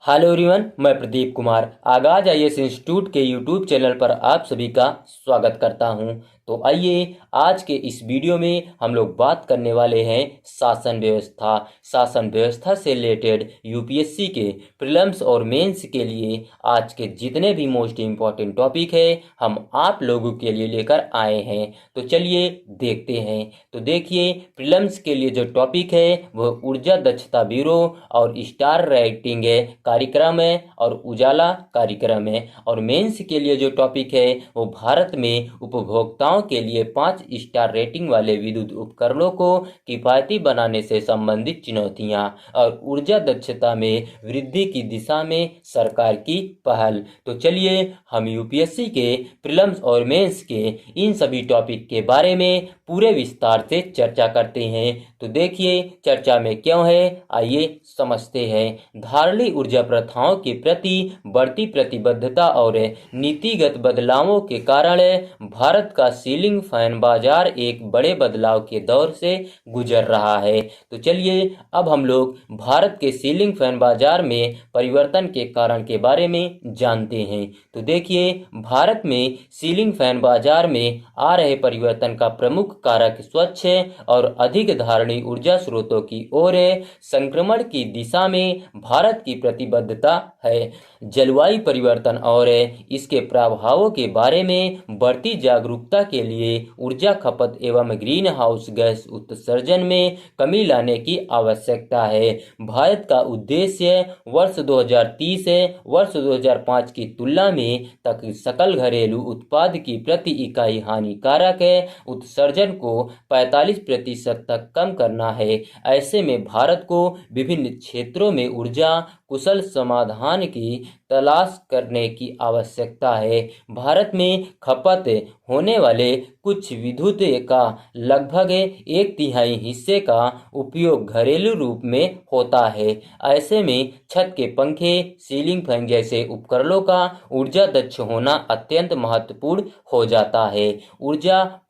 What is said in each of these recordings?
Hello everyone, मैं प्रदीप कुमार आगाज IAS institute के यूट्यूब चैनल पर आप सभी का स्वागत करता हूं। तो आइए आज के इस वीडियो में हम लोग बात करने वाले हैं शासन व्यवस्था से रिलेटेड यूपीएससी के प्रीलिम्स और मेंस के लिए आज के जितने भी मोस्ट इम्पॉर्टेंट टॉपिक है हम आप लोगों के लिए लेकर आए हैं। तो चलिए देखते हैं। तो देखिए, प्रीलिम्स के लिए जो टॉपिक है वह ऊर्जा दक्षता ब्यूरो और स्टार रेटिंग है कार्यक्रम है और उजाला कार्यक्रम है। और मेंस के लिए जो टॉपिक है वो भारत में उपभोक्ताओं के लिए 5 स्टार रेटिंग वाले विद्युत उपकरणों को किफायती बनाने से संबंधित चुनौतियां और ऊर्जा दक्षता में वृद्धि की दिशा में सरकार की पहल। तो चलिए हम यूपीएससी के प्रीलिम्स और मेंस के इन सभी टॉपिक के बारे में पूरे विस्तार से चर्चा करते हैं। तो देखिए चर्चा में क्यों है, आइए समझते हैं। धारणीय ऊर्जा प्रथाओं के प्रति बढ़ती प्रतिबद्धता और नीतिगत बदलावों के कारण भारत का सीलिंग फैन बाजार एक बड़े बदलाव के दौर से गुजर रहा है। तो चलिए अब हम लोग भारत के सीलिंग फैन बाजार में परिवर्तन के कारण के बारे में जानते हैं। तो देखिए, भारत में सीलिंग फैन बाजार में आ रहे परिवर्तन का प्रमुख कारक स्वच्छ और अधिक धारणीय ऊर्जा स्रोतों की ओर संक्रमण की दिशा में भारत की प्रतिबद्धता है। जलवायु परिवर्तन और इसके प्रभावों के बारे में बढ़ती जागरूकता के लिए ऊर्जा खपत एवं ग्रीन हाउस गैस उत्सर्जन में कमी लाने की आवश्यकता है। भारत का उद्देश्य वर्ष 2030 वर्ष 2005 की तुलना में तक सकल घरेलू उत्पाद की प्रति इकाई हानिकारक उत्सर्जन को 45% तक कम करना है। ऐसे में भारत को विभिन्न क्षेत्रों में ऊर्जा कुशल समाधान की तलाश करने की आवश्यकता है। भारत में खपत होने वाले कुछ विद्युत का लगभग 1/3 हिस्से का उपयोग घरेलू रूप में होता है। ऐसे में छत के पंखे, सीलिंग फैन जैसे उपकरणों का ऊर्जा दक्ष होना अत्यंत महत्वपूर्ण हो जाता है।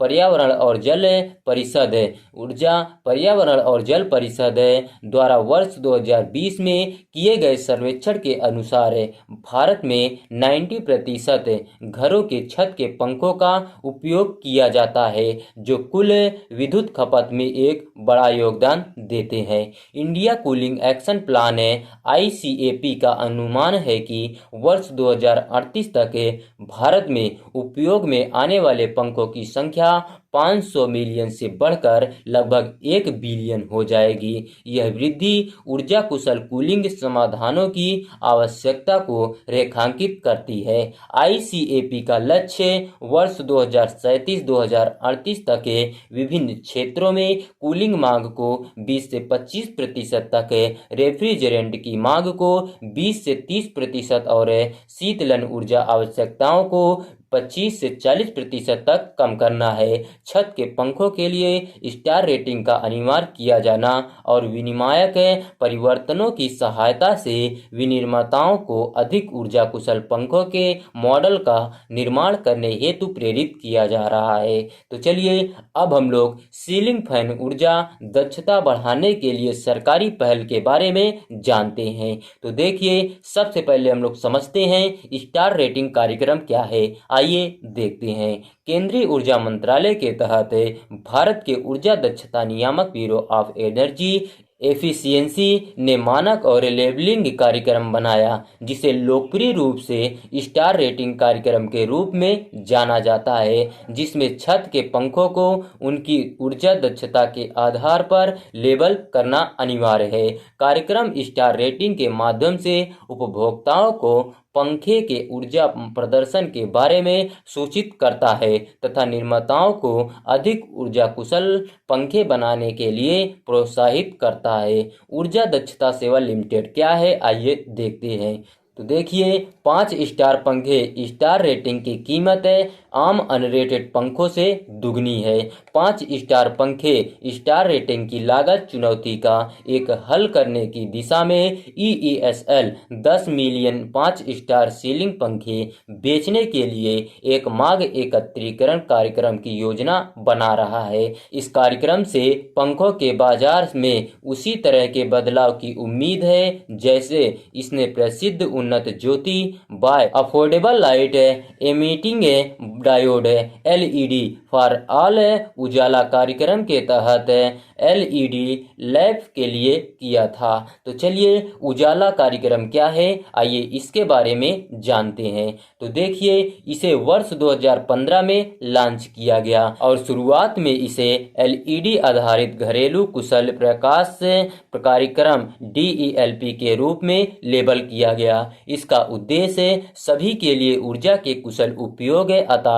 पर्यावरण और जल परिषद द्वारा वर्ष 2020 में किए गए सर्वेक्षण के अनुसार भारत में 90% घरों के छत के पंखों का उपयोग किया जाता है, जो कुल विद्युत खपत में एक बड़ा योगदान देते हैं। India cooling action plan ICAP का अनुमान है कि वर्ष 2038 तक भारत में उपयोग में आने वाले पंखों की संख्या 500 मिलियन से बढ़कर लगभग 1 बिलियन हो जाएगी। यह वृद्धि ऊर्जा कुशल कूलिंग समाधानों की आवश्यकता को रेखांकित करती है। ICAP का लक्ष्य वर्ष 2037-2038 तक विभिन्न क्षेत्रों में कूलिंग मांग को 20 से 25% तक, रेफ्रिजरेंट की मांग को 20 से 30% और शीतलन ऊर्जा आवश्यकताओं को 25 से 40% तक कम करना है। छत के पंखों के लिए स्टार रेटिंग का अनिवार्य किया जाना और विनियामक परिवर्तनों की सहायता से विनिर्माताओं को अधिक ऊर्जा कुशल पंखों के मॉडल का निर्माण करने हेतु प्रेरित किया जा रहा है। तो चलिए अब हम लोग सीलिंग फैन ऊर्जा दक्षता बढ़ाने के लिए सरकारी पहल के बारे में जानते हैं। तो देखिए, सबसे पहले हम लोग समझते हैं स्टार रेटिंग कार्यक्रम क्या है। आइए देखते हैं। केंद्रीय ऊर्जा मंत्रालय के तहत भारत के ऊर्जा दक्षता नियामक ब्यूरो ऑफ एनर्जी एफिशिएंसी ने मानक और लेबलिंग कार्यक्रम बनाया, जिसे लोकप्रिय रूप से स्टार रेटिंग कार्यक्रम के रूप में जाना जाता है, जिसमें छत के पंखों को उनकी ऊर्जा दक्षता के आधार पर लेबल करना अनिवार्य है। कार्यक्रम स्टार रेटिंग के माध्यम से उपभोक्ताओं को पंखे के ऊर्जा प्रदर्शन के बारे में सूचित करता है तथा निर्माताओं को अधिक ऊर्जा कुशल पंखे बनाने के लिए प्रोत्साहित करता है। ऊर्जा दक्षता सेवा लिमिटेड क्या है, आइए देखते हैं। तो देखिए, 5 स्टार पंखे स्टार रेटिंग की कीमत आम अनरेटेड पंखों से दुगनी है। 5 स्टार पंखे स्टार रेटिंग की लागत चुनौती का एक हल करने की दिशा में EESL 10 मिलियन 5 स्टार सीलिंग पंखे बेचने के लिए एक मांग एकत्रीकरण कार्यक्रम की योजना बना रहा है। इस कार्यक्रम से पंखों के बाजार में उसी तरह के बदलाव की उम्मीद है जैसे इसने प्रसिद्ध Unnat Jyoti by affordable light emitting diode LED for all Ujala कार्यक्रम के तहत LED लैब के लिए किया था। तो चलिए उजाला कार्यक्रम क्या है, आइए इसके बारे में जानते हैं। तो देखिए, इसे वर्ष 2015 में लॉन्च किया गया और शुरुआत में इसे LED आधारित घरेलू कुशल प्रकाश कार्यक्रम DELP के रूप में लेबल किया गया। इसका उद्देश्य सभी के लिए ऊर्जा के कुशल उपयोग अर्थात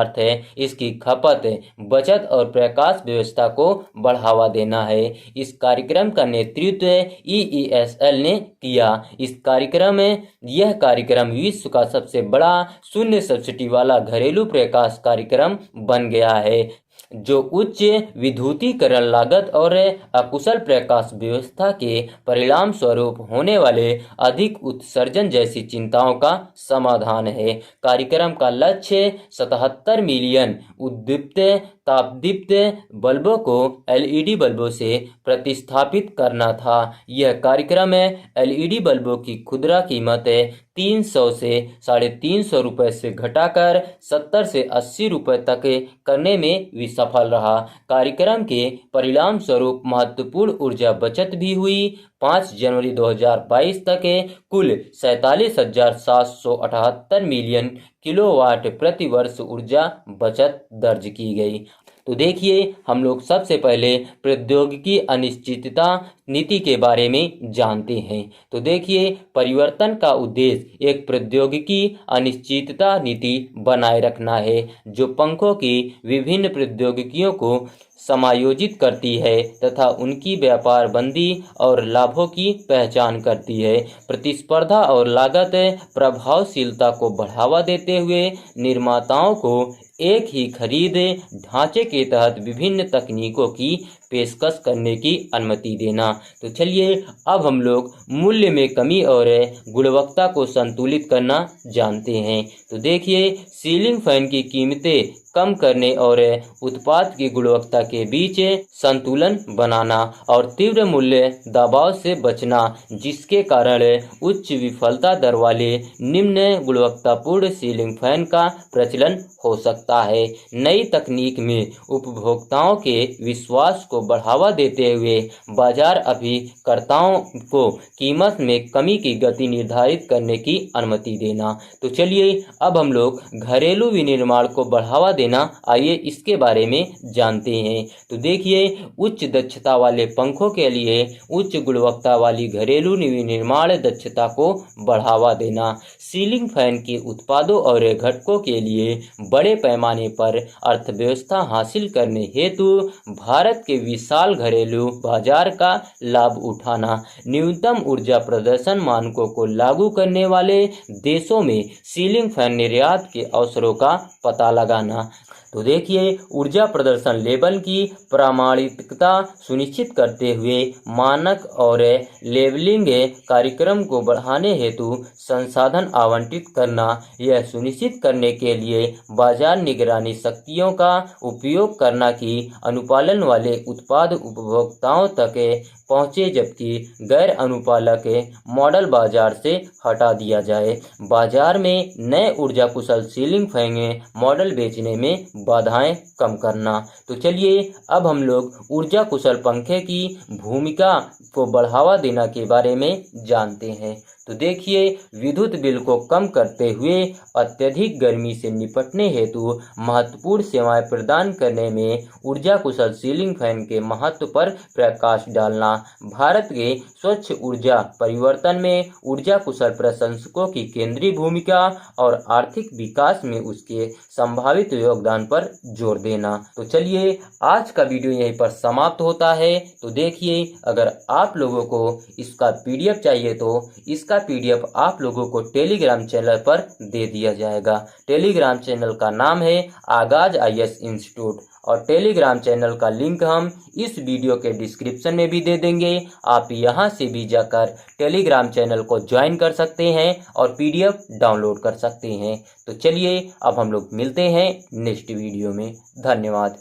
इसकी खपत, बचत और प्रकाश व्यवस्था को बढ़ावा देना है। इस कार्यक्रम का नेतृत्व EESL ने किया। यह कार्यक्रम विश्व का सबसे बड़ा शून्य सब्सिडी वाला घरेलू प्रकाश कार्यक्रम बन गया है, जो उच्च विद्युतीकरण लागत और अकुशल प्रकाश व्यवस्था के परिणाम स्वरूप होने वाले अधिक उत्सर्जन जैसी चिंताओं का समाधान है। कार्यक्रम का लक्ष्य 77 मिलियन उद्दीप्त तापदीप्त बल्बों को LED बल्बों से प्रतिस्थापित करना था। यह कार्यक्रम LED बल्बों की खुदरा कीमत 300 से 350 रुपये से घटाकर 70 से 80 रुपये तक करने में भी सफल रहा। कार्यक्रम के परिणाम स्वरूप महत्वपूर्ण ऊर्जा बचत भी हुई। 5 जनवरी 2022 तक कुल 47,778 मिलियन किलोवाट प्रति वर्ष ऊर्जा बचत दर्ज की गई। तो देखिए, हम लोग सबसे पहले प्रौद्योगिकी अनिश्चितता नीति के बारे में जानते हैं। तो देखिए, परिवर्तन का उद्देश्य एक प्रौद्योगिकी अनिश्चितता नीति बनाए रखना है जो पंखों की विभिन्न प्रौद्योगिकियों को समायोजित करती है तथा उनकी व्यापार बंदी और लाभों की पहचान करती है। प्रतिस्पर्धा और लागत प्रभावशीलता को बढ़ावा देते हुए निर्माताओं को एक ही खरीद ढांचे के तहत विभिन्न तकनीकों की पेशकश करने की अनुमति देना। तो चलिए, अब हम लोग मूल्य में कमी और गुणवत्ता को संतुलित करना जानते हैं। तो देखिए, सीलिंग फैन की कीमतें कम करने और उत्पाद की गुणवत्ता के बीच संतुलन बनाना और तीव्र मूल्य दबाव से बचना, जिसके कारण उच्च विफलता दर वाले निम्न गुणवत्तापूर्ण सीलिंग फैन का प्रचलन हो सकता है। नई तकनीक में उपभोक्ताओं के विश्वास को बढ़ावा देते हुए बाजार अभिकर्ताओं को कीमत में कमी की गति निर्धारित करने की अनुमति देना। तो चलिए, अब हम लोग घरेलू विनिर्माण को बढ़ावा देना, आइए इसके बारे में जानते हैं। तो देखिए, उच्च दक्षता वाले पंखों के लिए उच्च गुणवत्ता वाली घरेलू विनिर्माण दक्षता को बढ़ावा देना। सीलिंग फैन के उत्पादों और घटकों के लिए बड़े पैमाने पर अर्थव्यवस्था हासिल करने हेतु भारत के विशाल घरेलू बाजार का लाभ उठाना। न्यूनतम ऊर्जा प्रदर्शन मानकों को लागू करने वाले देशों में सीलिंग फैन निर्यात के अवसरों का पता लगाना। तो देखिए, ऊर्जा प्रदर्शन लेबल की प्रामाणिकता सुनिश्चित करते हुए मानक और लेबलिंग कार्यक्रम को बढ़ाने हेतु संसाधन आवंटित करना। यह सुनिश्चित करने के लिए बाजार निगरानी शक्तियों का उपयोग करना कि अनुपालन वाले उत्पाद उपभोक्ताओं तक पहुँचे, जबकि गैर अनुपालक मॉडल बाजार से हटा दिया जाए। बाजार में नए ऊर्जा कुशल सीलिंग फैन मॉडल बेचने में बाधाएं कम करना। तो चलिए, अब हम लोग ऊर्जा कुशल पंखे की भूमिका को बढ़ावा देना के बारे में जानते हैं। तो देखिए, विद्युत बिल को कम करते हुए अत्यधिक गर्मी से निपटने हेतु महत्वपूर्ण सेवाएं प्रदान करने में ऊर्जा कुशल सीलिंग फैन के महत्व पर प्रकाश डालना। भारत के स्वच्छ ऊर्जा परिवर्तन में ऊर्जा कुशल प्रशंसकों की केंद्रीय भूमिका और आर्थिक विकास में उसके संभावित योगदान पर पर जोर देना। तो चलिए आज का वीडियो यहीं पर समाप्त होता है। तो देखिए, अगर आप लोगों को इसका पीडीएफ चाहिए तो इसका पीडीएफ आप लोगों को टेलीग्राम चैनल पर दे दिया जाएगा। टेलीग्राम चैनल का नाम है आगाज आईएएस इंस्टीट्यूट और टेलीग्राम चैनल का लिंक हम इस वीडियो के डिस्क्रिप्शन में भी दे देंगे। आप यहां से भी जाकर टेलीग्राम चैनल को ज्वाइन कर सकते हैं और पीडीएफ डाउनलोड कर सकते हैं। तो चलिए अब हम लोग मिलते हैं नेक्स्ट वीडियो में। धन्यवाद।